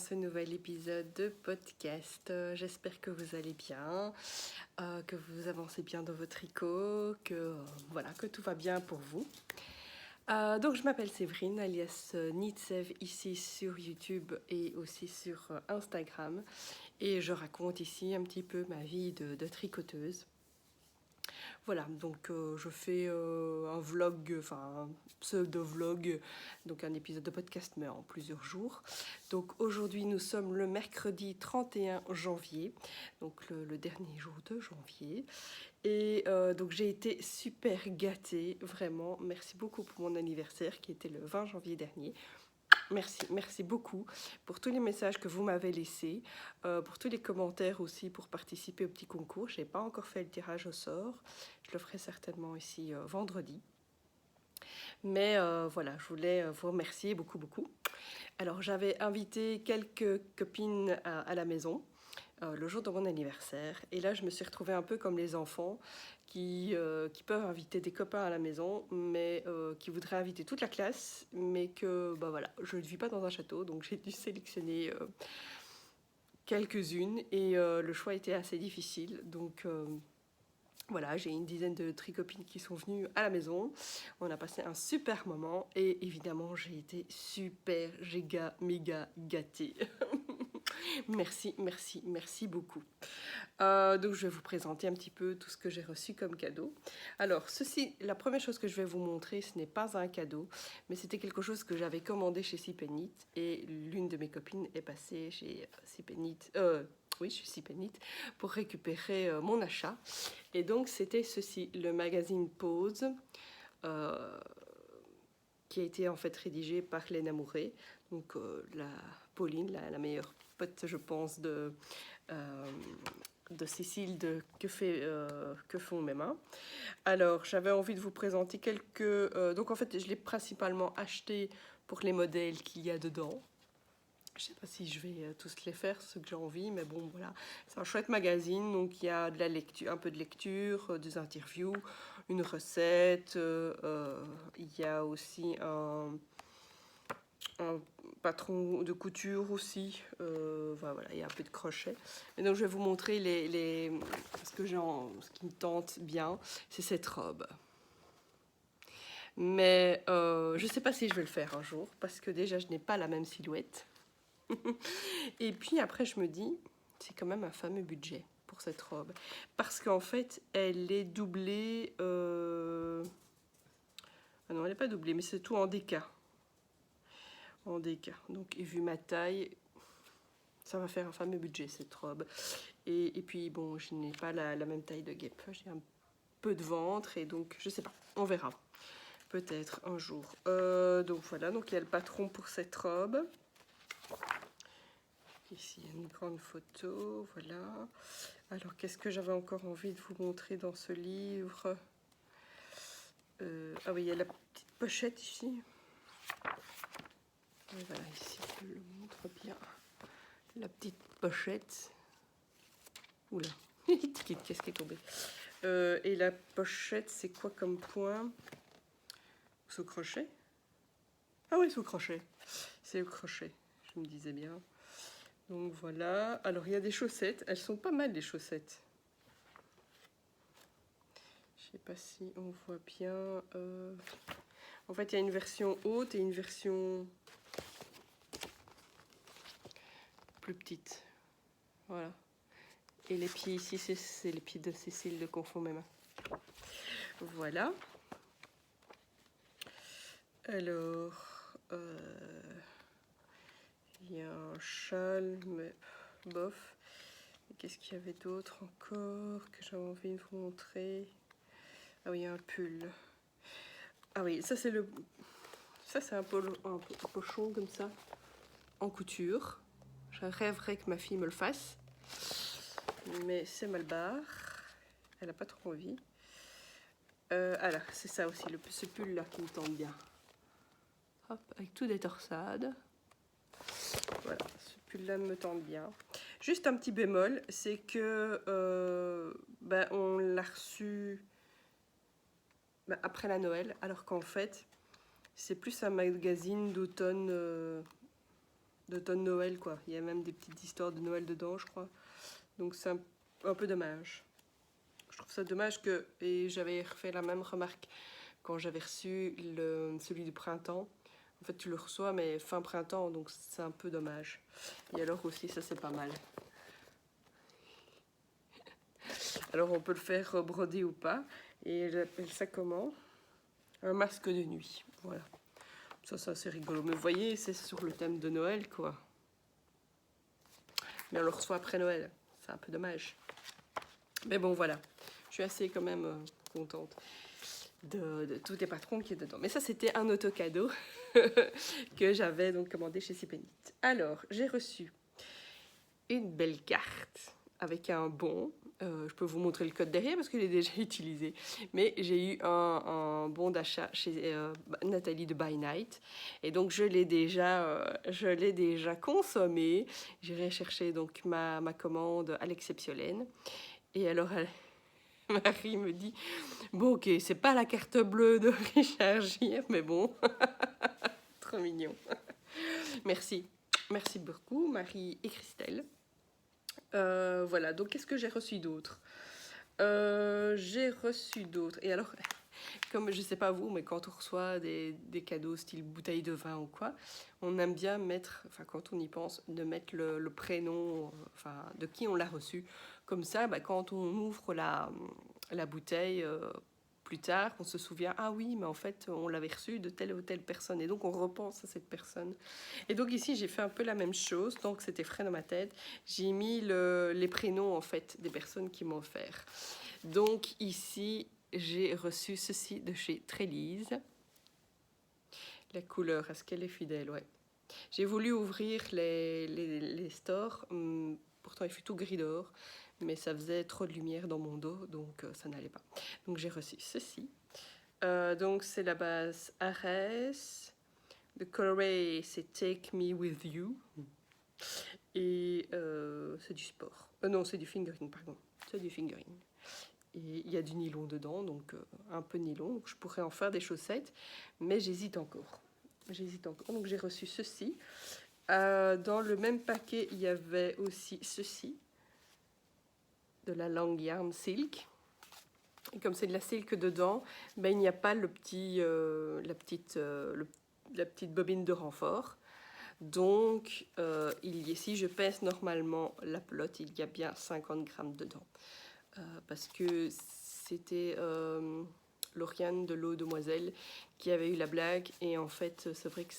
ce nouvel épisode de podcast. J'espère que vous allez bien, que vous avancez bien dans votre tricot, voilà, que tout va bien pour vous. Donc je m'appelle Séverine, alias Nitsev, ici sur YouTube et aussi sur Instagram. Et je raconte ici un petit peu ma vie de tricoteuse. Voilà, donc je fais un vlog, enfin un pseudo-vlog, donc un épisode de podcast mais en plusieurs jours. Donc aujourd'hui nous sommes le mercredi 31 janvier, donc le dernier jour de janvier. Et donc j'ai été super gâtée, vraiment. Merci beaucoup pour mon anniversaire qui était le 20 janvier dernier. Merci beaucoup pour tous les messages que vous m'avez laissés, pour tous les commentaires aussi pour participer au petit concours. Je n'ai pas encore fait le tirage au sort, je le ferai certainement ici vendredi. Mais voilà, je voulais vous remercier beaucoup. Alors j'avais invité quelques copines à la maison le jour de mon anniversaire. Et là, je me suis retrouvée un peu comme les enfants qui peuvent inviter des copains à la maison, mais qui voudraient inviter toute la classe, mais que, bah voilà, je ne vis pas dans un château, donc j'ai dû sélectionner quelques-unes, et le choix était assez difficile. Donc voilà, j'ai une dizaine de tricopines qui sont venues à la maison. On a passé un super moment, et évidemment, j'ai été super, méga gâtée. Merci beaucoup. Donc je vais vous présenter un petit peu tout ce que j'ai reçu comme cadeau. Alors ceci, la première chose que je vais vous montrer, ce n'est pas un cadeau, mais c'était quelque chose que j'avais commandé chez Sipenit, et l'une de mes copines est passée chez Sipenit, chez Sipenit, pour récupérer mon achat. Et donc c'était ceci, le magazine Pose, qui a été en fait rédigé par Léna Mouret, donc la Pauline, la meilleure pote, je pense, de Cécile de que font mes mains. Alors j'avais envie de vous présenter quelques... donc en fait je l'ai principalement acheté pour les modèles qu'il y a dedans. Je ne sais pas si je vais tous les faire, ceux que j'ai envie, mais bon voilà, c'est un chouette magazine, donc il y a de la lecture, un peu de lecture, des interviews, une recette, il y a aussi un patron de couture aussi, voilà, il y a un peu de crochet. Et donc je vais vous montrer ce qui me tente bien, c'est cette robe. Mais je ne sais pas si je vais le faire un jour, parce que déjà je n'ai pas la même silhouette. Et puis après je me dis, c'est quand même un fameux budget pour cette robe, parce qu'en fait elle est doublée, ah non elle n'est pas doublée, mais c'est tout en déca. Donc et vu ma taille, ça va faire un fameux budget cette robe. Et puis bon, je n'ai pas la même taille de guêpe, j'ai un peu de ventre, et donc je sais pas, on verra. Peut-être un jour. Donc voilà, donc il y a le patron pour cette robe. Ici, il y a une grande photo, voilà. Alors, qu'est-ce que j'avais encore envie de vous montrer dans ce livre? Ah oui, il y a la petite pochette ici. Et voilà, ici, je le montre bien. La petite pochette. Oula, qu'est-ce qui est tombé? Et la pochette, c'est quoi comme point? Sous crochet? Ah oui, sous crochet. C'est au crochet, je me disais bien. Donc voilà. Alors il y a des chaussettes. Elles sont pas mal, les chaussettes. Je sais pas si on voit bien. En fait, il y a une version haute et une version plus petite. Voilà. Et les pieds ici, c'est les pieds de Cécile de Confond mes mains. Voilà. Alors, il y a un châle, mais bof. Qu'est-ce qu'il y avait d'autre encore que j'avais envie de vous montrer? Ah oui, un pull. Ah oui, ça c'est un pochon comme ça, en couture. Je rêverais que ma fille me le fasse. Mais c'est mal barre. Elle n'a pas trop envie. Alors, c'est ça aussi, ce pull-là qui me tente bien. Hop, avec tout des torsades. Voilà, ce pull-là me tente bien. Juste un petit bémol, c'est que on l'a reçu après la Noël, alors qu'en fait, c'est plus un magazine d'automne temps de Noël, quoi. Il y a même des petites histoires de Noël dedans, je crois. Donc c'est un peu dommage. Je trouve ça dommage que... Et j'avais refait la même remarque quand j'avais reçu celui du printemps. En fait, tu le reçois, mais fin printemps, donc c'est un peu dommage. Et alors aussi, ça, c'est pas mal. Alors, on peut le faire broder ou pas. Et j'appelle ça comment? Un masque de nuit. Voilà. Ça c'est rigolo. Mais vous voyez, c'est sur le thème de Noël, quoi. Mais on le reçoit après Noël. C'est un peu dommage. Mais bon, voilà. Je suis assez quand même contente de tous les patrons qui est dedans. Mais ça, c'était un auto-cadeau que j'avais donc commandé chez Sipenit. Alors, j'ai reçu une belle carte avec un bon. Je peux vous montrer le code derrière parce qu'il est déjà utilisé. Mais j'ai eu un bon d'achat chez Nathalie de By Night. Et donc, je l'ai déjà consommé. J'irai chercher donc ma commande à l'exceptionnel. Et alors, Marie me dit, bon, ok, c'est pas la carte bleue de Richard Gere, mais bon, trop mignon. Merci. Merci beaucoup, Marie et Christelle. Voilà, donc qu'est-ce que j'ai reçu d'autre? J'ai reçu d'autres. Et alors, comme je sais pas vous, mais quand on reçoit des cadeaux style bouteille de vin ou quoi, on aime bien mettre, enfin quand on y pense, de mettre le prénom, enfin de qui on l'a reçu. Comme ça, bah, quand on ouvre la bouteille plus tard, on se souvient, ah oui, mais en fait, on l'avait reçu de telle ou telle personne. Et donc, on repense à cette personne. Et donc, ici, j'ai fait un peu la même chose. Donc, c'était frais dans ma tête. J'ai mis les prénoms, en fait, des personnes qui m'ont offert. Donc, ici, j'ai reçu ceci de chez Trélise. La couleur, est-ce qu'elle est fidèle? Ouais. J'ai voulu ouvrir les stores. Pourtant, il fait tout gris dehors. Mais ça faisait trop de lumière dans mon dos, donc ça n'allait pas. Donc j'ai reçu ceci. Donc c'est la base Ares. Le colorway, c'est Take Me With You. Et c'est du sport. Non, c'est du fingering, pardon. C'est du fingering. Et il y a du nylon dedans, donc un peu nylon. Donc je pourrais en faire des chaussettes, mais j'hésite encore. Donc j'ai reçu ceci. Dans le même paquet, il y avait aussi ceci. De la Long Yarn Silk. Et comme c'est de la silk dedans, ben, il n'y a pas la petite bobine de renfort. Donc, si je pèse normalement la pelote, il y a bien 50 grammes dedans. Parce que c'était Lauriane de l'eau demoiselle qui avait eu la blague. Et en fait, c'est vrai que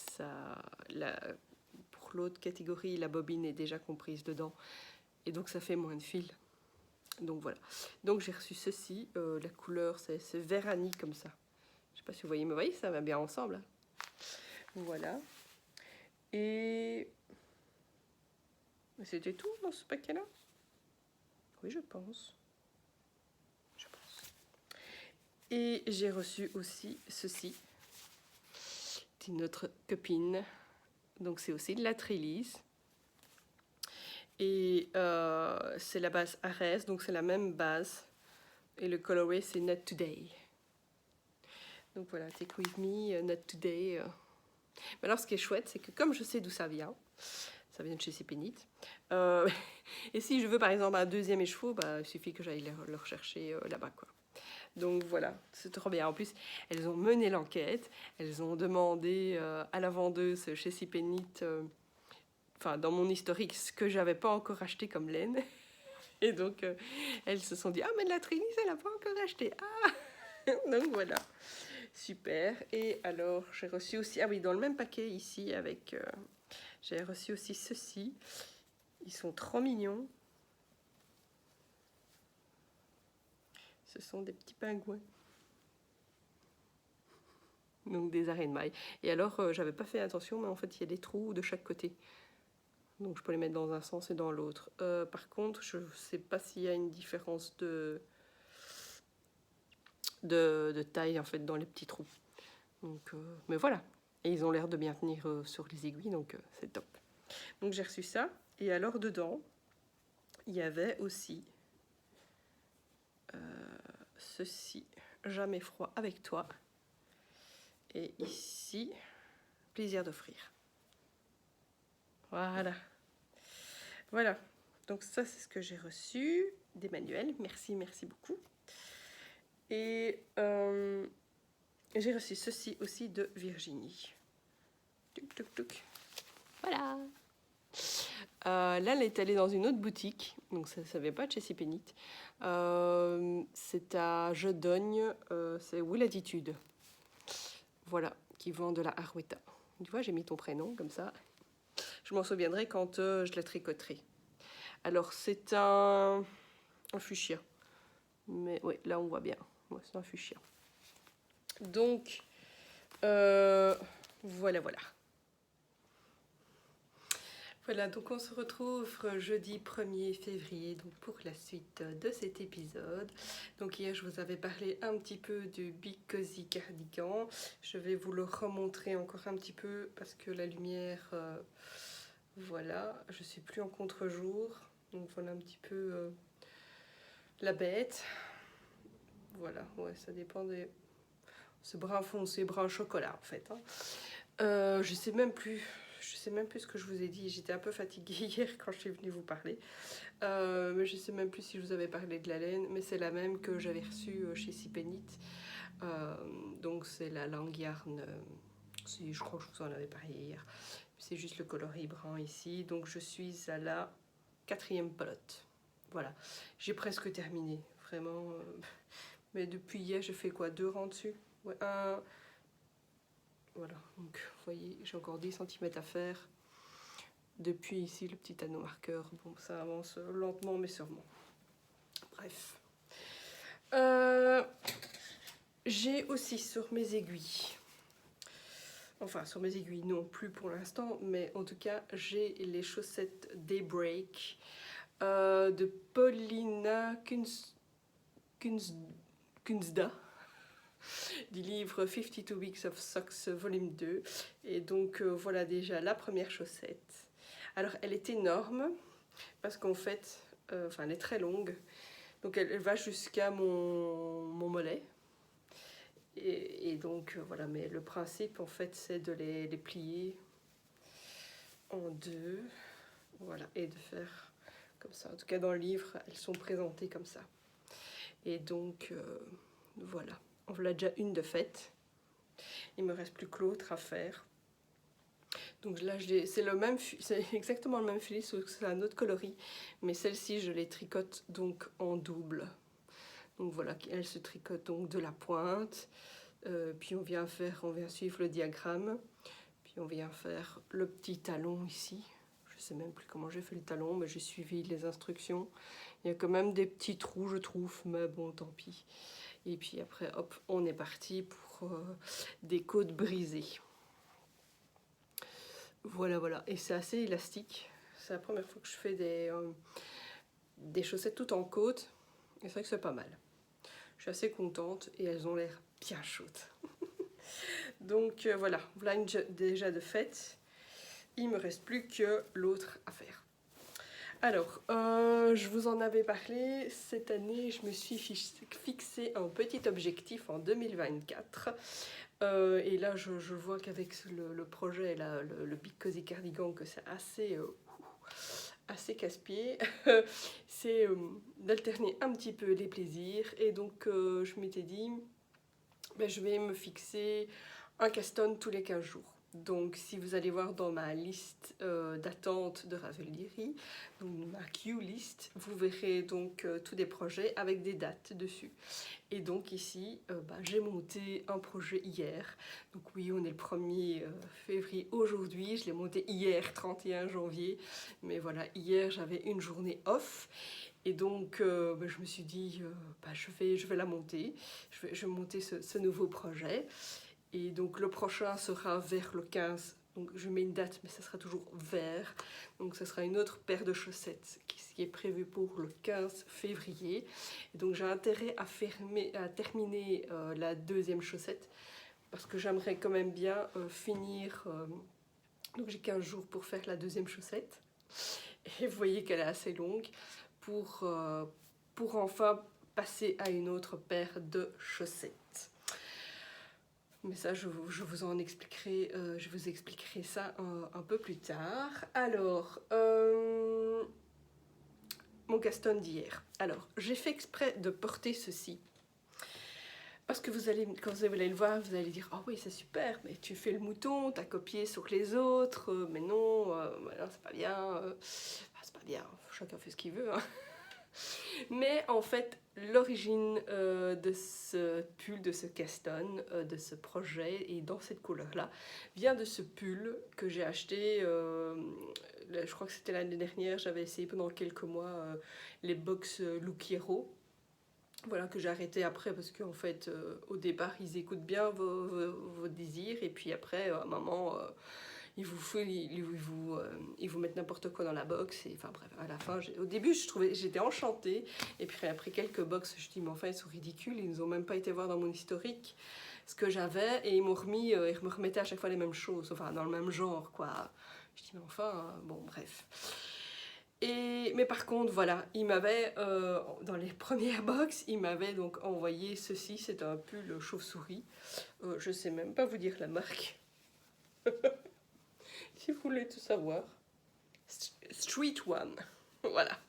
pour l'autre catégorie, la bobine est déjà comprise dedans. Et donc, ça fait moins de fil. Donc voilà. Donc j'ai reçu ceci. La couleur, c'est Vérani comme ça. Je sais pas si vous voyez, mais vous voyez, ça va bien ensemble. Voilà. Et c'était tout dans ce paquet-là? Oui, je pense. Et j'ai reçu aussi ceci. C'est notre copine. Donc c'est aussi de la Trélise. Et c'est la base Ares, donc c'est la même base. Et le colorway, c'est Not Today. Donc voilà, Take With Me, Not Today. Mais alors ce qui est chouette, c'est que comme je sais d'où ça vient de chez Sipenit, et si je veux par exemple un deuxième écheveau, bah, il suffit que j'aille le rechercher là-bas, quoi. Donc voilà, c'est trop bien. En plus, elles ont mené l'enquête, elles ont demandé à la vendeuse chez Sipenit, enfin dans mon historique, ce que j'avais pas encore acheté comme laine. Et donc elles se sont dit, ah mais la Trélis, elle n'a pas encore acheté. Ah donc voilà. Super. Et alors, j'ai reçu aussi... Ah oui, dans le même paquet ici, avec... j'ai reçu aussi ceci. Ils sont trop mignons. Ce sont des petits pingouins. Donc des arrêts de maille. Et alors, j'avais pas fait attention, mais en fait, il y a des trous de chaque côté. Donc je peux les mettre dans un sens et dans l'autre. Par contre, je sais pas s'il y a une différence de taille, en fait, dans les petits trous. Donc, mais voilà. Et ils ont l'air de bien tenir sur les aiguilles, donc c'est top. Donc j'ai reçu ça. Et alors dedans, il y avait aussi ceci, Jamais froid avec toi. Et ici, plaisir d'offrir. Voilà. Voilà. Donc ça, c'est ce que j'ai reçu d'Emmanuel. Merci, merci beaucoup. Et j'ai reçu ceci aussi de Virginie. Tuc, tuc, tuc. Voilà. Là, elle est allée dans une autre boutique, donc ça ne vient pas de chez Cipénite. C'est à Jodogne, c'est Will Attitude. Voilà, qui vend de la Harwetta. Tu vois, j'ai mis ton prénom comme ça. Je m'en souviendrai quand je la tricoterai. Alors, c'est un fuchsia. Mais oui, là, on voit bien. Ouais, c'est un fuchsia. Donc, voilà, voilà. Voilà, donc on se retrouve jeudi 1er février donc pour la suite de cet épisode. Donc hier, je vous avais parlé un petit peu du Big Cozy Cardigan. Je vais vous le remontrer encore un petit peu parce que la lumière, voilà, je suis plus en contre-jour. Donc voilà un petit peu la bête. Voilà, ouais, ça dépend des... C'est brun foncé, brun chocolat en fait. Hein. Je sais même plus ce que je vous ai dit. J'étais un peu fatiguée hier quand je suis venue vous parler. Mais je sais même plus si je vous avais parlé de la laine. Mais c'est la même que j'avais reçue chez Cipénite. Donc c'est la Langyarn. Je crois que je vous en avais parlé hier. C'est juste le coloris brun ici. Donc je suis à la 4e pelote. Voilà. J'ai presque terminé. Vraiment. Mais depuis hier, j'ai fait quoi? 2 rangs dessus? Ouais, un... Voilà, donc vous voyez, j'ai encore 10 cm à faire. Depuis ici, le petit anneau marqueur, bon, ça avance lentement mais sûrement. Bref. J'ai aussi sur mes aiguilles, enfin sur mes aiguilles non plus pour l'instant, mais en tout cas, j'ai les chaussettes Daybreak de Paulina Kunzda. Du livre 52 Weeks of Socks volume 2. Et donc voilà déjà la première chaussette. Alors elle est énorme parce qu'en fait, elle est très longue. Donc elle va jusqu'à mon mollet. Et donc voilà, mais le principe en fait c'est de les plier en deux. Voilà, et de faire comme ça. En tout cas dans le livre, elles sont présentées comme ça. Et donc voilà. On l'a déjà une de faite. Il me reste plus que l'autre à faire. Donc là, c'est exactement le même fil, sauf que c'est un autre coloris. Mais celle-ci, je les tricote donc en double. Donc voilà, elle se tricote donc de la pointe. Puis on vient suivre le diagramme. Puis on vient faire le petit talon ici. Je sais même plus comment j'ai fait le talon, mais j'ai suivi les instructions. Il y a quand même des petits trous, je trouve, mais bon, tant pis. Et puis après, hop, on est parti pour des côtes brisées. Voilà, voilà. Et c'est assez élastique. C'est la première fois que je fais des chaussettes toutes en côte. Et c'est vrai que c'est pas mal. Je suis assez contente et elles ont l'air bien chaudes. Donc voilà, voilà une déjà de faite. Il me reste plus que l'autre à faire. Alors, je vous en avais parlé, cette année je me suis fixé un petit objectif en 2024. Et là je vois qu'avec le projet, là, le Big Cozy Cardigan, que c'est assez casse-pied. C'est d'alterner un petit peu les plaisirs. Et donc je m'étais dit, ben, je vais me fixer un caston tous les 15 jours. Donc si vous allez voir dans ma liste d'attente de Ravelry, donc ma queue list, vous verrez donc tous des projets avec des dates dessus. Et donc ici, j'ai monté un projet hier. Donc oui, on est le 1er février aujourd'hui, je l'ai monté hier, 31 janvier. Mais voilà, hier j'avais une journée off. Et donc je me suis dit, je vais la monter, je vais monter ce nouveau projet. Et donc le prochain sera vers le 15, donc je mets une date mais ça sera toujours vers. Donc ça sera une autre paire de chaussettes qui est prévue pour le 15 février. Et donc j'ai intérêt à terminer la deuxième chaussette parce que j'aimerais quand même bien finir. Donc j'ai 15 jours pour faire la deuxième chaussette. Et vous voyez qu'elle est assez longue pour enfin passer à une autre paire de chaussettes. Mais ça, je vous en expliquerai, je vous expliquerai ça un peu plus tard. Alors, mon Gaston d'hier. Alors, j'ai fait exprès de porter ceci. Parce que vous allez, quand vous allez le voir, vous allez dire « Ah oui, c'est super, mais tu fais le mouton, t'as copié sur les autres, mais non, voilà, c'est pas bien, c'est pas bien, chacun fait ce qu'il veut. Hein. » Mais en fait, l'origine de ce pull, de ce Gaston, de ce projet, et dans cette couleur-là, vient de ce pull que j'ai acheté, je crois que c'était l'année dernière, j'avais essayé pendant quelques mois les box Look Hero. Voilà, que j'ai arrêté après parce qu'en fait, au départ, ils écoutent bien vos désirs et puis après, à un moment, ils vous mettent n'importe quoi dans la box. Et, enfin bref, à la fin, au début, j'étais enchantée et puis après quelques box, je dis mais enfin, ils sont ridicules, ils n'ont même pas été voir dans mon historique ce que j'avais et ils m'ont remis, ils me remettaient à chaque fois les mêmes choses, enfin dans le même genre quoi. Je dis mais enfin, bon bref. Mais par contre, voilà, il m'avait, dans les premières box, il m'avait donc envoyé ceci, c'est un pull chauve-souris. Je sais même pas vous dire la marque. Si vous voulez tout savoir. Street One. Voilà.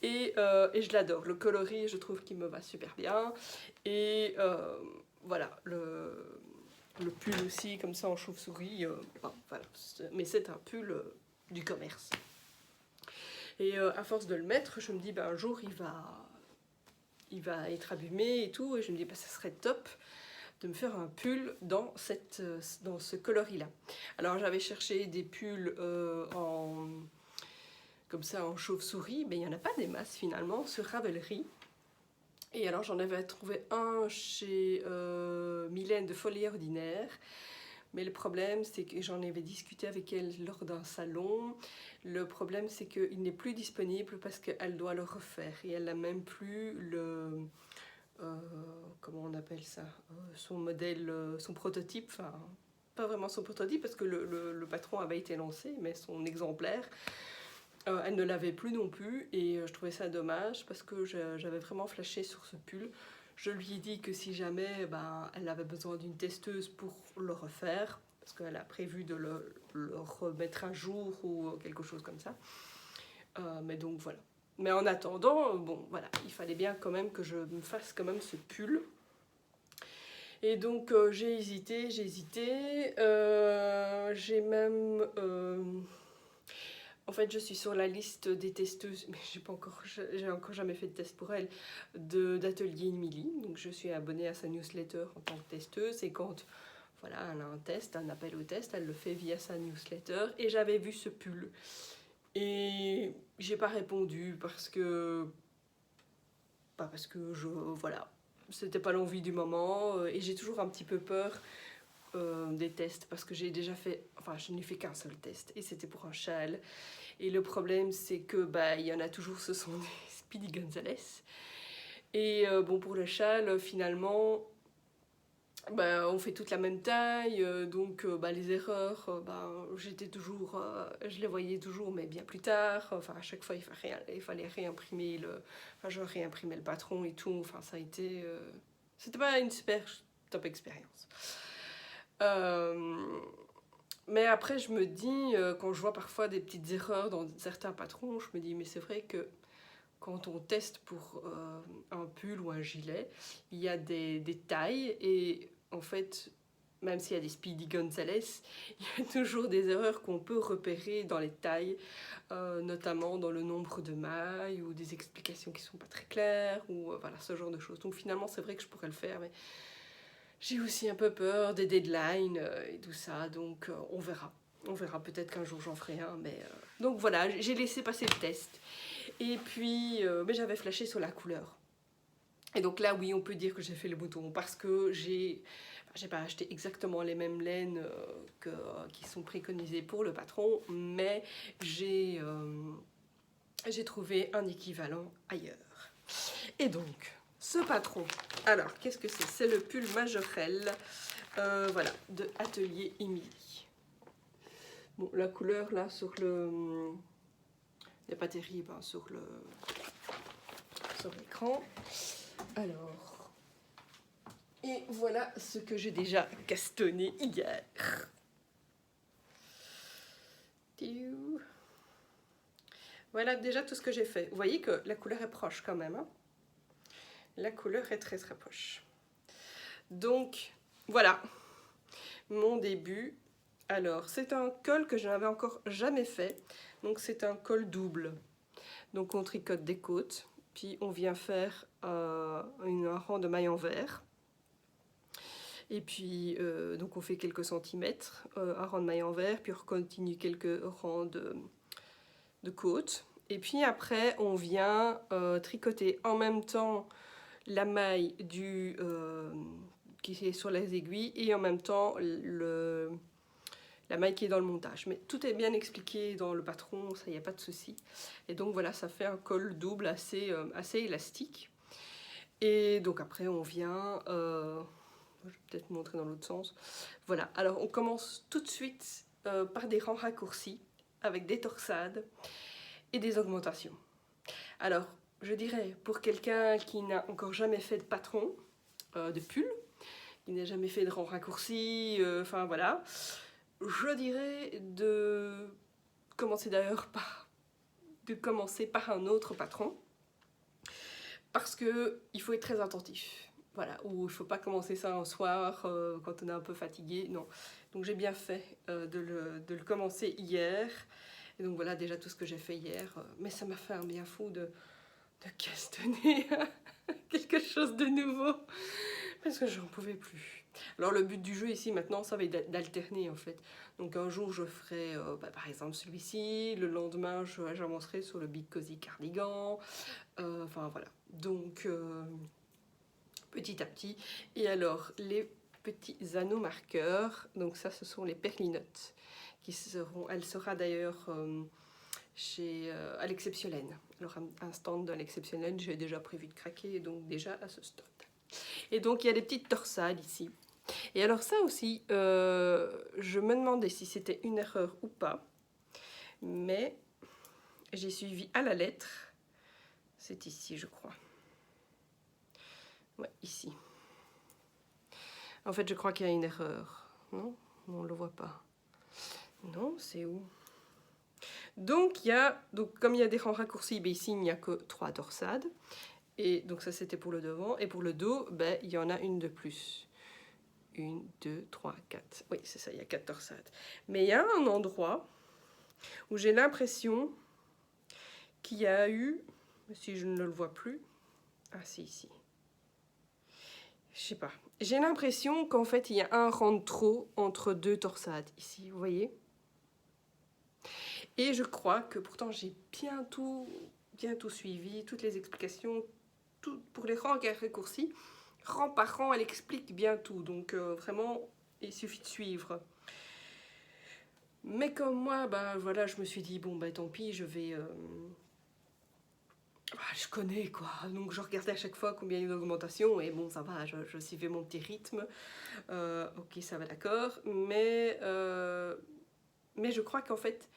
Et je l'adore. Le coloris, je trouve qu'il me va super bien. Et voilà, le pull aussi, comme ça en chauve-souris. Bon, voilà. Mais c'est un pull du commerce. Et à force de le mettre, je me dis, un jour, il va être abîmé et tout. Et je me dis, ça serait top de me faire un pull dans ce coloris-là. Alors, j'avais cherché des pulls comme ça, en chauve-souris, mais il n'y en a pas des masses, finalement, sur Ravelry. Et alors, j'en avais trouvé un chez Mylène de Folie Ordinaire. Mais le problème, c'est que j'en avais discuté avec elle lors d'un salon. Le problème, c'est qu'il n'est plus disponible parce qu'elle doit le refaire. Et elle n'a même plus comment on appelle ça, son modèle, son prototype. Enfin, pas vraiment son prototype parce que le patron avait été lancé, mais son exemplaire, elle ne l'avait plus non plus. Et je trouvais ça dommage parce que j'avais vraiment flashé sur ce pull. Je lui ai dit que si jamais elle avait besoin d'une testeuse pour le refaire, parce qu'elle a prévu de le remettre à jour ou quelque chose comme ça. Mais donc voilà. Mais en attendant, bon voilà, il fallait bien quand même que je me fasse quand même ce pull. Et donc j'ai hésité. J'ai même... En fait, je suis sur la liste des testeuses, mais j'ai encore jamais fait de test pour elle, d'Atelier Emily. Donc je suis abonnée à sa newsletter en tant que testeuse. Et quand voilà, elle a un test, un appel au test, elle le fait via sa newsletter. Et j'avais vu ce pull. Et j'ai pas répondu parce que... voilà, c'était pas l'envie du moment. Et j'ai toujours un petit peu peur des tests parce que j'ai déjà fait, enfin je n'ai fait qu'un seul test et c'était pour un châle et le problème c'est que il y en a toujours, ce sont des Speedy Gonzales et bon pour le châle finalement on fait toute la même taille donc les erreurs j'étais toujours je les voyais toujours mais bien plus tard, enfin à chaque fois il fallait réimprimer je réimprimais le patron et tout, enfin ça a été c'était pas une super top expérience. Mais après je me dis, quand je vois parfois des petites erreurs dans certains patrons, je me dis mais c'est vrai que quand on teste pour un pull ou un gilet, il y a des tailles et en fait, même s'il y a des Speedy Gonzales, il y a toujours des erreurs qu'on peut repérer dans les tailles, notamment dans le nombre de mailles ou des explications qui sont pas très claires ou voilà ce genre de choses. Donc finalement c'est vrai que je pourrais le faire, mais j'ai aussi un peu peur des deadlines et tout ça, donc on verra. On verra, peut-être qu'un jour j'en ferai un, mais... Donc voilà, j'ai laissé passer le test. Et puis, mais j'avais flashé sur la couleur. Et donc là, oui, on peut dire que j'ai fait le bouton, parce que j'ai pas acheté exactement les mêmes laines qui sont préconisées pour le patron, mais j'ai trouvé un équivalent ailleurs. Et donc... ce patron, alors qu'est-ce que c'est? C'est le pull Majorelle, voilà, de Atelier Emily. Bon, la couleur là sur le... il n'est pas terrible hein, sur l'écran. Alors, Et voilà ce que j'ai déjà castonné hier. Voilà déjà tout ce que j'ai fait. Vous voyez que la couleur est proche quand même. Hein, la couleur est très très proche. Donc voilà mon début. Alors c'est un col que je n'avais encore jamais fait. Donc c'est un col double. Donc on tricote des côtes. Puis on vient faire un rang de maille en vert. Et puis donc on fait quelques centimètres, un rang de maille en vert. Puis on continue quelques rangs de côtes. Et puis après on vient tricoter en même temps la maille qui est sur les aiguilles et en même temps la maille qui est dans le montage. Mais tout est bien expliqué dans le patron, ça, il n'y a pas de souci. Et donc voilà, ça fait un col double assez élastique. Et donc après on vient, je vais peut-être montrer dans l'autre sens. Voilà, alors on commence tout de suite par des rangs raccourcis avec des torsades et des augmentations. Alors je dirais, pour quelqu'un qui n'a encore jamais fait de patron, de pull, qui n'a jamais fait de rang raccourci, enfin voilà, je dirais de commencer par un autre patron, parce qu'il faut être très attentif. Voilà, ou il ne faut pas commencer ça un soir quand on est un peu fatigué, non. Donc j'ai bien fait de le commencer hier. Et donc voilà déjà tout ce que j'ai fait hier. Mais ça m'a fait un bien fou de castonner quelque chose de nouveau. Parce que j'en pouvais plus. Alors le but du jeu ici maintenant, ça va être d'alterner en fait. Donc un jour je ferai par exemple celui-ci, le lendemain j'avancerai sur le Big Cozy Cardigan. Enfin voilà. Donc petit à petit. Et alors les petits anneaux marqueurs, donc ça ce sont les perlinottes. Elle sera d'ailleurs à l'Exceptionnel. Alors un stand dans l'Exceptionnel, j'ai déjà prévu de craquer, donc déjà à ce stand. Et donc il y a des petites torsades ici. Et alors ça aussi, je me demandais si c'était une erreur ou pas, mais j'ai suivi à la lettre. C'est ici, je crois. Ouais, ici. En fait, je crois qu'il y a une erreur. Non, on ne le voit pas. Non, c'est où? Donc, comme il y a des rangs raccourcis, ben ici, il n'y a que 3 torsades. Et donc ça, c'était pour le devant. Et pour le dos, ben, il y en a une de plus. 1, 2, 3, 4. Oui, c'est ça, il y a 4 torsades. Mais il y a un endroit où j'ai l'impression qu'il y a eu, si je ne le vois plus, ah c'est ici. Je sais pas. J'ai l'impression qu'en fait, il y a un rang de trop entre 2 torsades ici, vous voyez? Et je crois que pourtant j'ai bien tout suivi, toutes les explications, tout, pour les rangs raccourcis, rang par rang, elle explique bien tout. Donc vraiment, il suffit de suivre. Mais comme moi, bah voilà, je me suis dit, bon bah tant pis, je vais... je connais quoi, donc je regardais à chaque fois combien il y a eu d'augmentation, et bon ça va, je suivais mon petit rythme. Ok, ça va d'accord, mais je crois qu'en fait,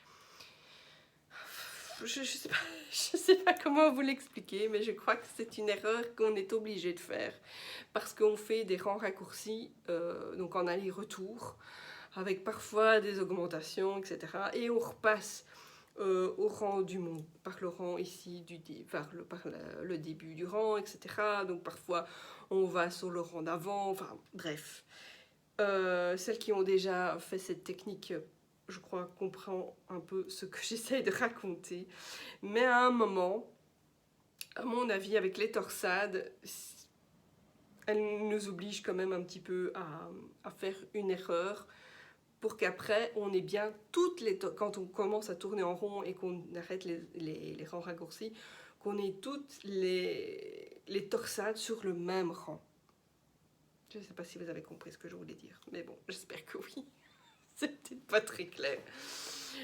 je sais pas comment vous l'expliquer, mais je crois que c'est une erreur qu'on est obligé de faire, parce qu'on fait des rangs raccourcis, donc en aller-retour, avec parfois des augmentations, etc. Et on repasse au rang du monde, par le rang ici, par le début du rang, etc. Donc parfois on va sur le rang d'avant, enfin bref. Celles qui ont déjà fait cette technique, je crois, comprennent un peu ce que j'essaye de raconter. Mais à un moment, à mon avis, avec les torsades, elles nous obligent quand même un petit peu à faire une erreur, pour qu'après on ait bien toutes les quand on commence à tourner en rond et qu'on arrête les rangs raccourcis, qu'on ait toutes les torsades sur le même rang. Je ne sais pas si vous avez compris ce que je voulais dire, mais bon, j'espère que oui. C'était pas très clair.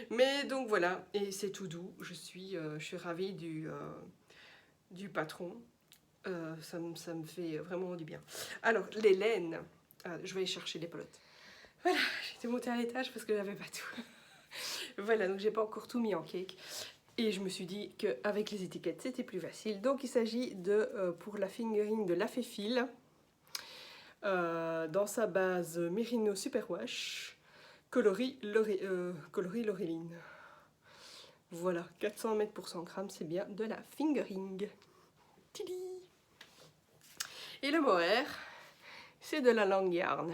Mais donc voilà, et c'est tout doux. Je suis ravie du patron. Ça me fait vraiment du bien. Alors, les laines. Je vais aller chercher les pelotes. Voilà, j'étais montée à l'étage parce que j'avais pas tout. Voilà, donc j'ai pas encore tout mis en cake. Et je me suis dit qu'avec les étiquettes, c'était plus facile. Donc il s'agit pour la fingering de la Féfil. dans sa base Merino Superwash, coloris Laureline. Voilà, 400 mètres pour 100 grammes, c'est bien de la fingering. Tili. Et le mohair, c'est de la Langyarn.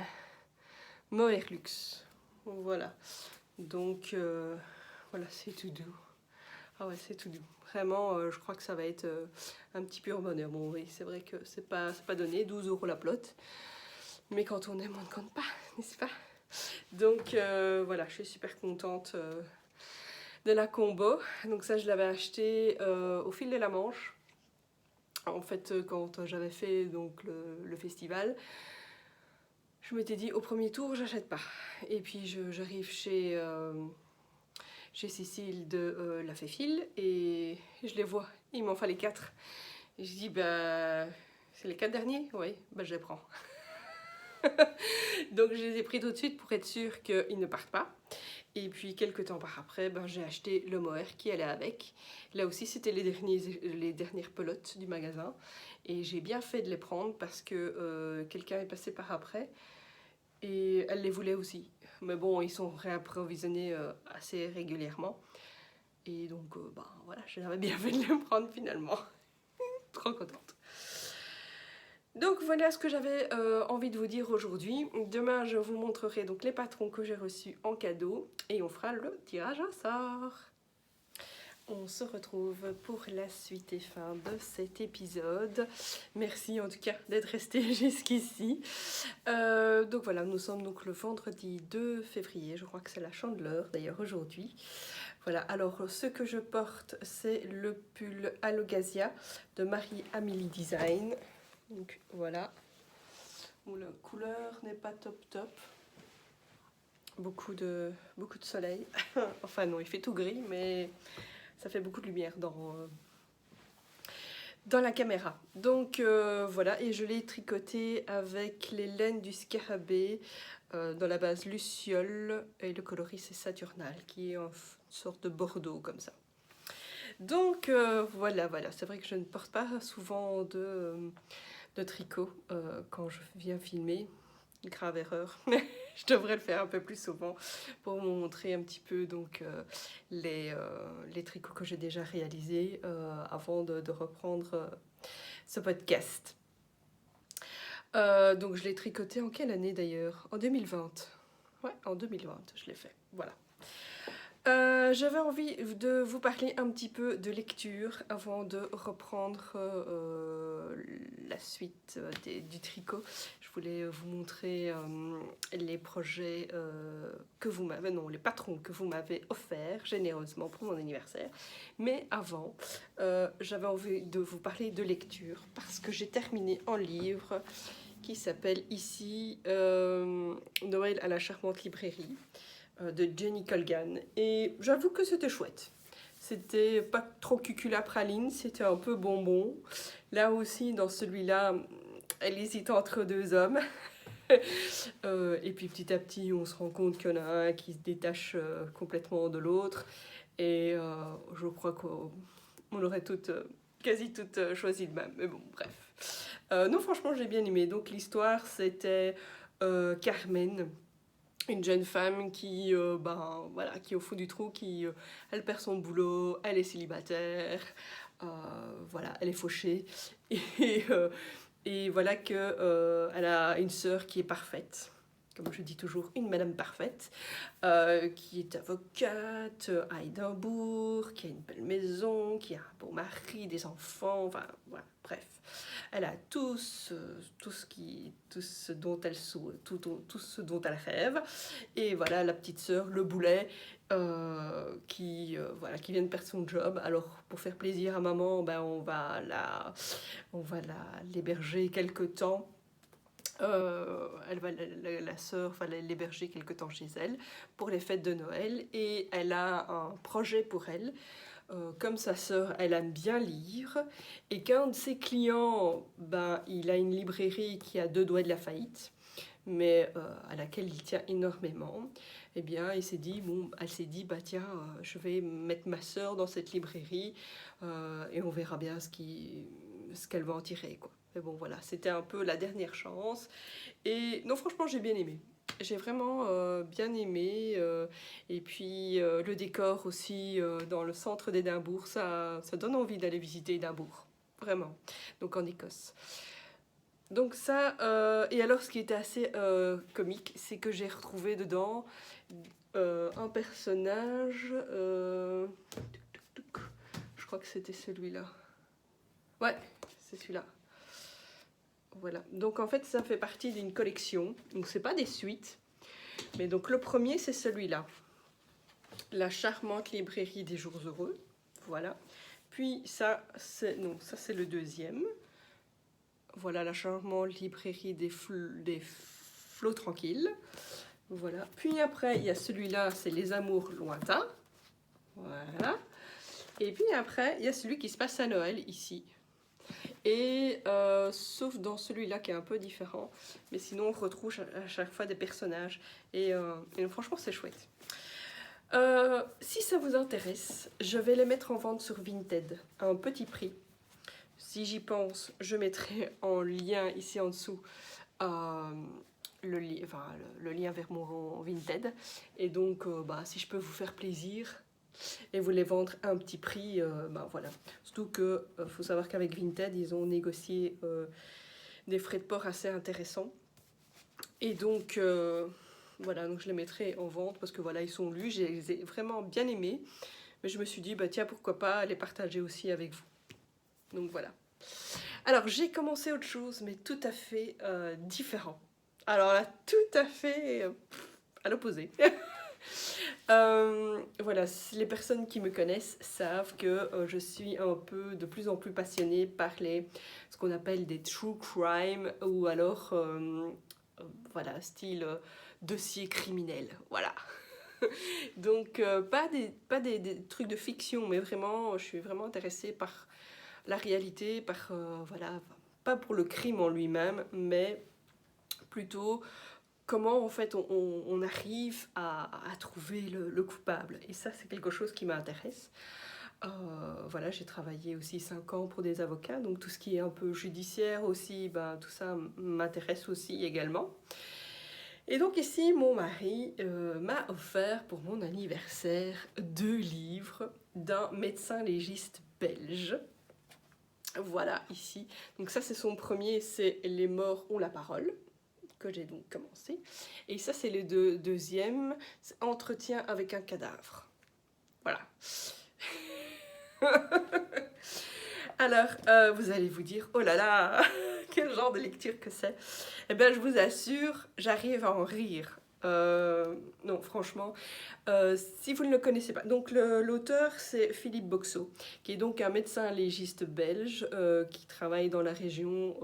Mohair Luxe. Voilà. Donc, voilà, c'est tout doux. Ah ouais, c'est tout doux. Vraiment, je crois que ça va être un petit pur bonheur. Bon, oui, c'est vrai que c'est pas donné, 12 € la plotte. Mais quand on aime, on ne compte pas, n'est-ce pas? Donc, voilà, je suis super contente de la combo. Donc ça, je l'avais acheté au fil de la Manche. En fait, quand j'avais fait donc, le festival, je m'étais dit, au premier tour, j'achète pas. Et puis, j'arrive chez Cécile de La Féfile et je les vois. Il m'en fallait 4. Et je dis, bah, c'est les 4 derniers? Oui, bah, je les prends. Donc, je les ai pris tout de suite pour être sûre qu'ils ne partent pas. Et puis, quelques temps par après, ben, j'ai acheté le mohair qui allait avec. Là aussi, c'était les dernières pelotes du magasin. Et j'ai bien fait de les prendre parce que quelqu'un est passé par après. Et elle les voulait aussi. Mais bon, ils sont réapprovisionnés assez régulièrement. Et donc, ben, voilà, j'avais bien fait de les prendre finalement. Trop contente. Donc voilà ce que j'avais envie de vous dire aujourd'hui. Demain, je vous montrerai donc les patrons que j'ai reçus en cadeau et on fera le tirage au sort. On se retrouve pour la suite et fin de cet épisode. Merci en tout cas d'être resté jusqu'ici. Donc voilà, nous sommes donc le vendredi 2 février. Je crois que c'est la Chandeleur d'ailleurs aujourd'hui. Voilà, alors ce que je porte, c'est le pull Alogasia de Marie-Amélie Design. Donc voilà, bon, la couleur n'est pas top. Beaucoup de soleil. Enfin non, il fait tout gris, mais ça fait beaucoup de lumière dans la caméra. Donc voilà, et je l'ai tricoté avec les laines du scarabée dans la base Luciole. Et le coloris c'est Saturnal, qui est en sorte de bordeaux comme ça. Donc voilà, c'est vrai que je ne porte pas souvent de tricot quand je viens filmer. Grave erreur, mais je devrais le faire un peu plus souvent pour vous montrer un petit peu donc, les tricots que j'ai déjà réalisés avant de reprendre ce podcast. Donc je l'ai tricoté en quelle année d'ailleurs? En 2020. Ouais, en 2020 je l'ai fait, voilà. J'avais envie de vous parler un petit peu de lecture avant de reprendre la suite du tricot. Je voulais vous montrer les projets que vous m'avez, non, les patrons que vous m'avez offerts généreusement pour mon anniversaire. Mais avant, j'avais envie de vous parler de lecture parce que j'ai terminé un livre qui s'appelle ici Noël à la charmante librairie de Jenny Colgan. Et j'avoue que c'était chouette. C'était pas trop cuculapraline, c'était un peu bonbon. Là aussi, dans celui-là, elle hésite entre deux hommes. Et puis petit à petit, on se rend compte qu'il y en a un qui se détache complètement de l'autre. Et je crois qu'on aurait quasi toutes choisi de même. Mais bon, bref. Non, franchement, j'ai bien aimé. Donc l'histoire, c'était Carmen, une jeune femme qui, qui est au fond du trou, qui elle perd son boulot, elle est célibataire, voilà, elle est fauchée. Et voilà que elle a une sœur qui est parfaite, comme je dis toujours, une madame parfaite, qui est avocate à Édimbourg, qui a une belle maison, qui a un beau mari, des enfants, enfin voilà, bref. Elle a tout ce dont elle rêve. Et voilà, la petite sœur, le boulet, qui vient de perdre son job. Alors, pour faire plaisir à maman, ben, on va l'héberger quelque temps. La sœur va l'héberger quelque temps chez elle pour les fêtes de Noël. Et elle a un projet pour elle. Comme sa sœur, elle aime bien lire, et qu'un de ses clients, il a une librairie qui a 2 doigts de la faillite, mais à laquelle il tient énormément. Eh bien, elle s'est dit, tiens, je vais mettre ma sœur dans cette librairie et on verra bien ce qui ce qu'elle va en tirer, quoi. Mais bon, voilà, c'était un peu la dernière chance. Et non, franchement, j'ai bien aimé. J'ai vraiment bien aimé. Et puis, le décor aussi dans le centre d'Édimbourg, ça donne envie d'aller visiter Édimbourg. Vraiment. Donc, en Écosse. Donc ça, et alors ce qui était assez comique, c'est que j'ai retrouvé dedans un personnage, je crois que c'était celui-là. Ouais, c'est celui-là. Voilà. Donc en fait, ça fait partie d'une collection. Donc c'est pas des suites, mais donc le premier c'est celui-là, la charmante librairie des jours heureux. Voilà. Puis ça, c'est le deuxième. Voilà, la charmante librairie des flots tranquilles. Voilà. Puis après, il y a celui-là, c'est les amours lointains. Voilà. Et puis après, il y a celui qui se passe à Noël, ici. Et sauf dans celui-là qui est un peu différent. Mais sinon, on retrouve à chaque fois des personnages. Et franchement, c'est chouette. Si ça vous intéresse, je vais les mettre en vente sur Vinted à un petit prix. Si j'y pense, je mettrai en lien ici en dessous le lien vers mon Vinted. Et donc, si je peux vous faire plaisir et vous les vendre à un petit prix, voilà. Surtout que faut savoir qu'avec Vinted, ils ont négocié des frais de port assez intéressants. Et donc, voilà, donc je les mettrai en vente parce que voilà, ils sont lus, je les ai vraiment bien aimés. Mais je me suis dit, tiens, pourquoi pas les partager aussi avec vous. Donc voilà. Alors j'ai commencé autre chose, mais tout à fait différent. Alors là, tout à fait à l'opposé. Voilà, les personnes qui me connaissent savent que je suis un peu de plus en plus passionnée par ce qu'on appelle des true crime ou alors voilà, style dossier criminel. Voilà. Donc pas des trucs de fiction, mais vraiment, je suis vraiment intéressée par la réalité, voilà, pas pour le crime en lui-même, mais plutôt comment en fait on arrive à trouver le coupable. Et ça, c'est quelque chose qui m'intéresse. Voilà, j'ai travaillé aussi 5 ans pour des avocats, donc tout ce qui est un peu judiciaire aussi, tout ça m'intéresse aussi également. Et donc ici, mon mari m'a offert pour mon anniversaire 2 livres d'un médecin légiste belge. Voilà, ici. Donc ça, c'est son premier, c'est Les morts ont la parole, que j'ai donc commencé. Et ça, c'est le deuxième, c'est Entretien avec un cadavre. Voilà. Alors, vous allez vous dire, oh là là, quel genre de lecture que c'est. Eh bien, je vous assure, j'arrive à en rire. Non, franchement, si vous ne le connaissez pas, donc l'auteur c'est Philippe Boxeau, qui est donc un médecin légiste belge qui travaille dans la région,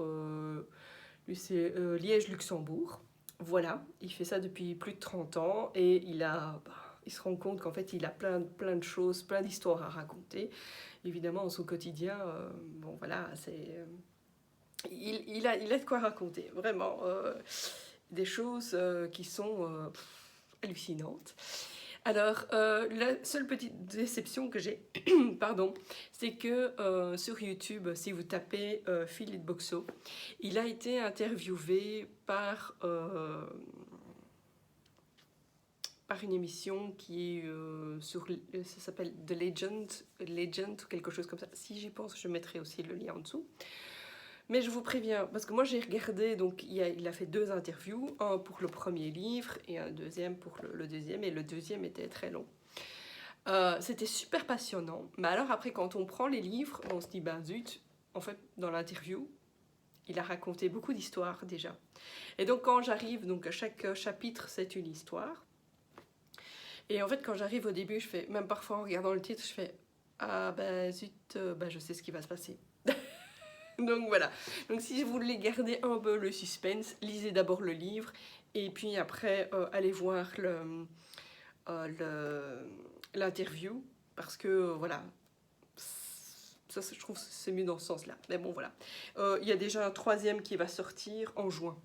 lui c'est Liège-Luxembourg. Voilà, il fait ça depuis plus de 30 ans et il se rend compte qu'en fait il a plein de choses, plein d'histoires à raconter. Évidemment, dans son quotidien, bon voilà, il a de quoi raconter, vraiment. Des choses qui sont hallucinantes. Alors, la seule petite déception que j'ai, pardon, c'est que sur YouTube, si vous tapez Philippe Boxeau, il a été interviewé par une émission qui est ça s'appelle The Legend ou quelque chose comme ça. Si j'y pense, je mettrai aussi le lien en dessous. Mais je vous préviens, parce que moi j'ai regardé, donc il a fait 2 interviews, un pour le premier livre et un deuxième pour le deuxième, et le deuxième était très long. C'était super passionnant, mais alors après quand on prend les livres, on se dit zut, en fait dans l'interview, il a raconté beaucoup d'histoires déjà. Et donc quand j'arrive, donc à chaque chapitre c'est une histoire, et en fait quand j'arrive au début, je fais, même parfois en regardant le titre, je fais zut, je sais ce qui va se passer. Donc voilà, donc si vous voulez garder un peu le suspense, lisez d'abord le livre et puis après allez voir l'interview parce que voilà, ça je trouve c'est mieux dans ce sens-là. Mais bon voilà, il y a déjà un 3e qui va sortir en juin.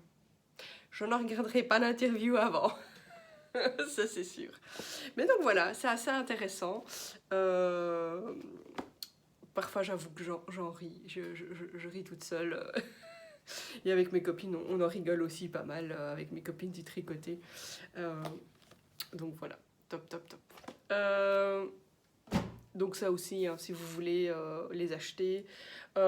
Je n'en regarderai pas l'interview avant, ça c'est sûr. Mais donc voilà, c'est assez intéressant. parfois j'avoue que j'en ris, je ris toute seule. Et avec mes copines, on en rigole aussi pas mal avec mes copines du tricoter. Donc voilà, top, top, top. Donc ça aussi, hein, si vous voulez les acheter,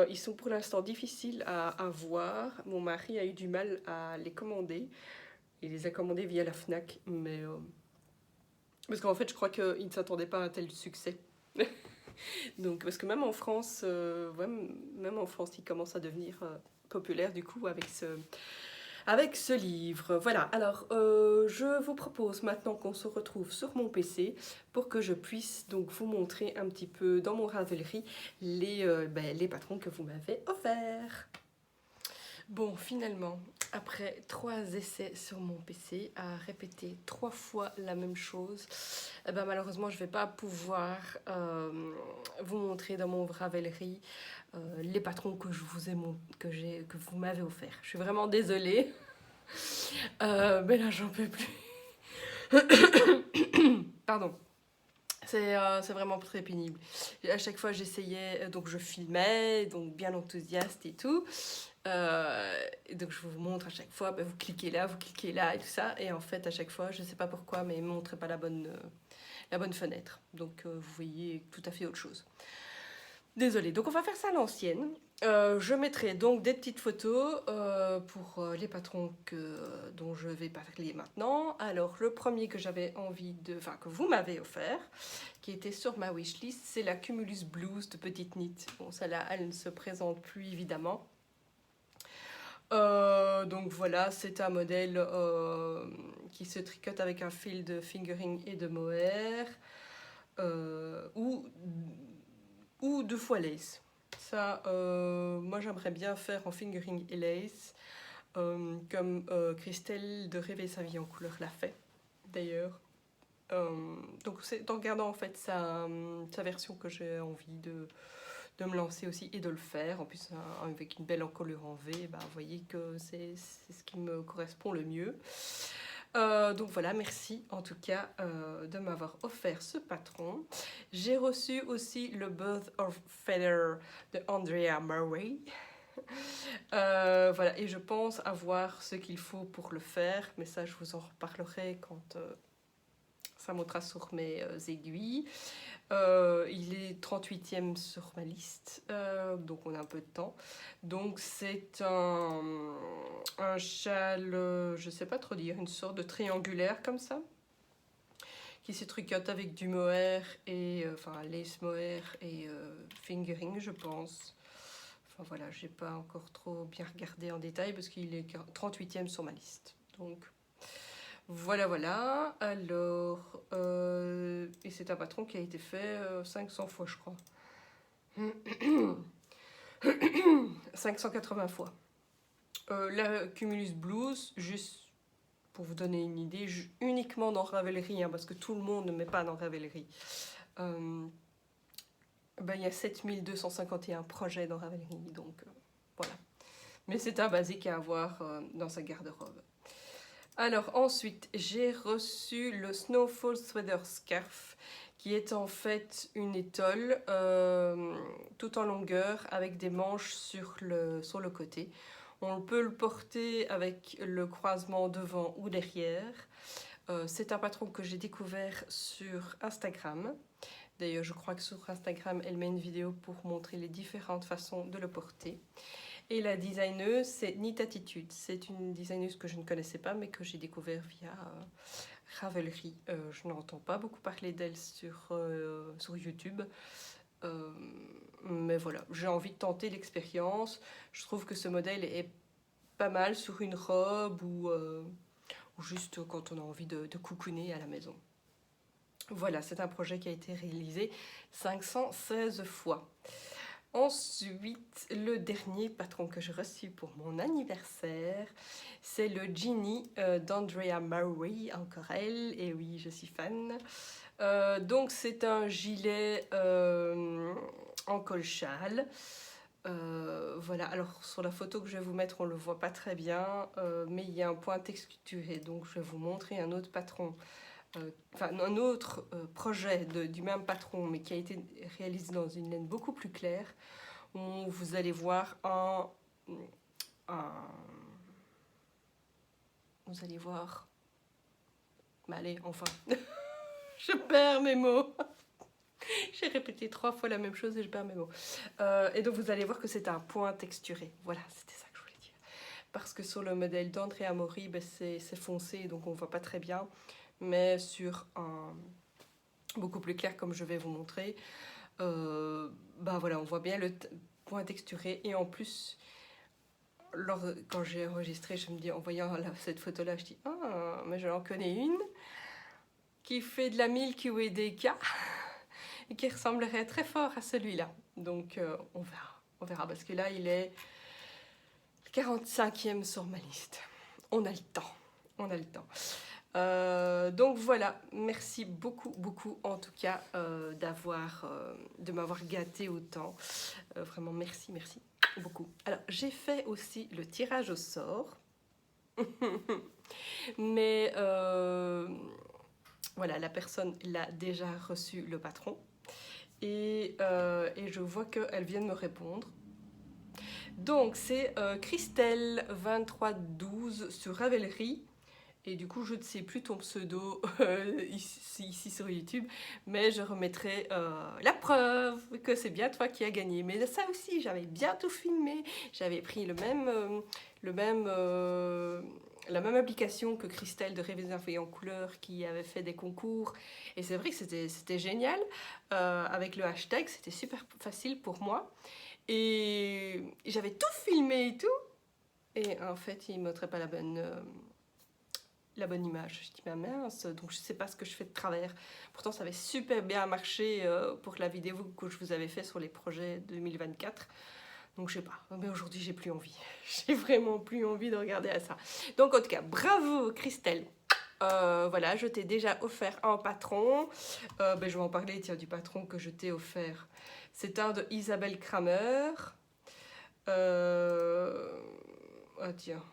ils sont pour l'instant difficiles à avoir. Mon mari a eu du mal à les commander. Il les a commandés via la Fnac, mais parce qu'en fait, je crois qu'il ne s'attendait pas à un tel succès. Donc, parce que même en France, ouais, même en France, il commence à devenir populaire du coup avec ce livre. Voilà, alors je vous propose maintenant qu'on se retrouve sur mon PC pour que je puisse donc vous montrer un petit peu dans mon Ravelry les patrons que vous m'avez offerts. Bon, finalement, après 3 essais sur mon PC à répéter 3 fois la même chose, eh ben, malheureusement, je ne vais pas pouvoir vous montrer dans mon Ravelry les patrons que que vous m'avez offerts. Je suis vraiment désolée, mais là, j'en peux plus. Pardon. C'est vraiment très pénible. À chaque fois, j'essayais, donc je filmais, donc bien enthousiaste et tout. Et donc je vous montre à chaque fois, bah, vous cliquez là et tout ça. Et en fait, à chaque fois, je ne sais pas pourquoi, mais il ne me montrait pas la bonne fenêtre. Donc vous voyez tout à fait autre chose. Désolée, donc on va faire ça à l'ancienne. Je mettrai donc des petites photos pour les patrons dont je vais parler maintenant. Alors le premier que j'avais envie que vous m'avez offert, qui était sur ma wishlist, c'est la Cumulus Blues de Petite Knit. Bon, celle-là, elle ne se présente plus évidemment. Donc voilà, c'est un modèle qui se tricote avec un fil de fingering et de mohair ou 2 fois lace. Ça, moi j'aimerais bien faire en fingering et lace, comme Christelle de Rêver sa vie en couleur l'a fait d'ailleurs. Donc c'est en regardant en fait sa version que j'ai envie de me lancer aussi et de le faire. En plus, avec une belle encolure en V, bah, vous voyez que c'est ce qui me correspond le mieux. Donc voilà, merci en tout cas de m'avoir offert ce patron. J'ai reçu aussi le Birth of Feather de Andrea Murray. Voilà, et je pense avoir ce qu'il faut pour le faire, mais ça je vous en reparlerai quand ça montera sur mes aiguilles. Il est 38e sur ma liste, donc on a un peu de temps. Donc c'est un châle, je sais pas trop dire, une sorte de triangulaire comme ça, qui se tricote avec du mohair et lace mohair et fingering, je pense. Enfin voilà, j'ai pas encore trop bien regardé en détail parce qu'il est 38e sur ma liste. Donc voilà, voilà. Alors, et c'est un patron qui a été fait 500 fois, je crois. 580 fois. La Cumulus Blues, juste pour vous donner une idée, uniquement dans Ravelry, hein, parce que tout le monde ne met pas dans Ravelry. Il y a 7251 projets dans Ravelry, donc voilà. Mais c'est un basique à avoir dans sa garde-robe. Alors ensuite, j'ai reçu le Snowfall Sweater Scarf, qui est en fait une étole tout en longueur avec des manches sur le côté. On peut le porter avec le croisement devant ou derrière. C'est un patron que j'ai découvert sur Instagram. D'ailleurs, je crois que sur Instagram, elle met une vidéo pour montrer les différentes façons de le porter. Et la designeuse, c'est Knit Attitude. C'est une designeuse que je ne connaissais pas, mais que j'ai découvert via Ravelry. Je n'entends pas beaucoup parler d'elle sur YouTube. Mais voilà, j'ai envie de tenter l'expérience. Je trouve que ce modèle est pas mal sur une robe ou juste quand on a envie de coucouner à la maison. Voilà, c'est un projet qui a été réalisé 516 fois. Ensuite, le dernier patron que j'ai reçu pour mon anniversaire, c'est le Genie d'Andrea Murray, encore elle, et oui, je suis fan. Donc c'est un gilet en col châle. Voilà, alors sur la photo que je vais vous mettre, on ne le voit pas très bien, mais il y a un point texturé, donc je vais vous montrer un autre patron enfin un autre projet du même patron, mais qui a été réalisé dans une laine beaucoup plus claire, où vous allez voir vous allez voir, mais allez, enfin, je perds mes mots. J'ai répété 3 fois la même chose et je perds mes mots. Et donc vous allez voir que c'est un point texturé. Voilà, c'était ça que je voulais dire. Parce que sur le modèle d'Andrea Mori, ben, c'est foncé, donc on ne voit pas très bien. Mais sur un beaucoup plus clair, comme je vais vous montrer, ben voilà, on voit bien le point texturé. Et en plus, quand j'ai enregistré, je me dis, en voyant cette photo-là, je dis, ah, mais je en connais une qui fait de la Milky Way DK et qui ressemblerait très fort à celui-là. Donc on verra, parce que là il est 45e sur ma liste. On a le temps, on a le temps. Donc voilà, merci beaucoup, beaucoup en tout cas de m'avoir gâté autant. Vraiment merci, merci beaucoup. Alors j'ai fait aussi le tirage au sort. Mais voilà, la personne l'a déjà reçu, le patron. Et je vois qu'elle vient de me répondre. Donc c'est Christelle 2312 sur Ravelry. Et du coup, je ne sais plus ton pseudo ici sur YouTube, mais je remettrai la preuve que c'est bien toi qui as gagné. Mais ça aussi, j'avais bien tout filmé. J'avais pris la même application que Christelle de Rêver d'un feuille en couleur qui avait fait des concours. Et c'est vrai que c'était génial. Avec le hashtag, c'était super facile pour moi. Et j'avais tout filmé et tout. Et en fait, il ne montrait pas la bonne image. Je dis, mais mince, donc je sais pas ce que je fais de travers. Pourtant, ça avait super bien marché pour la vidéo que je vous avais fait sur les projets 2024. Donc je sais pas, mais aujourd'hui j'ai plus envie. J'ai vraiment plus envie de regarder à ça. Donc en tout cas, bravo Christelle. Voilà, je t'ai déjà offert un patron. Je vais en parler, tiens, du patron que je t'ai offert. C'est un de Isabelle Kramer. Ah tiens,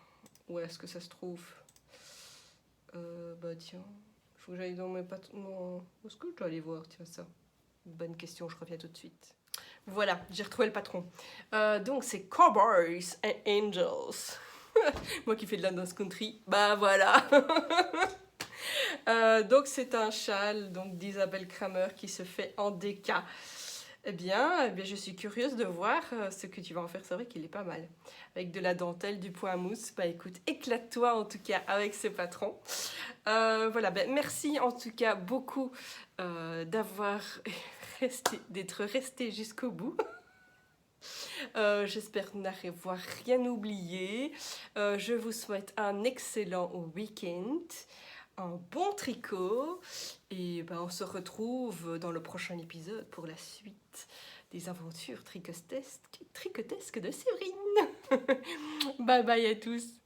où est-ce que ça se trouve? Tiens, il faut que j'aille dans mes patrons. Non, où est-ce que je dois aller voir? Tiens, ça. Bonne question, je reviens tout de suite. Voilà, j'ai retrouvé le patron. Donc, c'est Cowboys and Angels. Moi qui fais de la dance country, bah voilà. Donc, c'est un châle d'Isabelle Kramer qui se fait en DK. Eh bien, je suis curieuse de voir ce que tu vas en faire. C'est vrai qu'il est pas mal. Avec de la dentelle, du point à mousse. Bah écoute, éclate-toi en tout cas avec ce patron. Voilà, merci en tout cas beaucoup d'être resté jusqu'au bout. J'espère n'avoir rien oublié. Je vous souhaite un excellent week-end. Un bon tricot et on se retrouve dans le prochain épisode pour la suite des aventures tricotesques de Séverine. Bye bye à tous.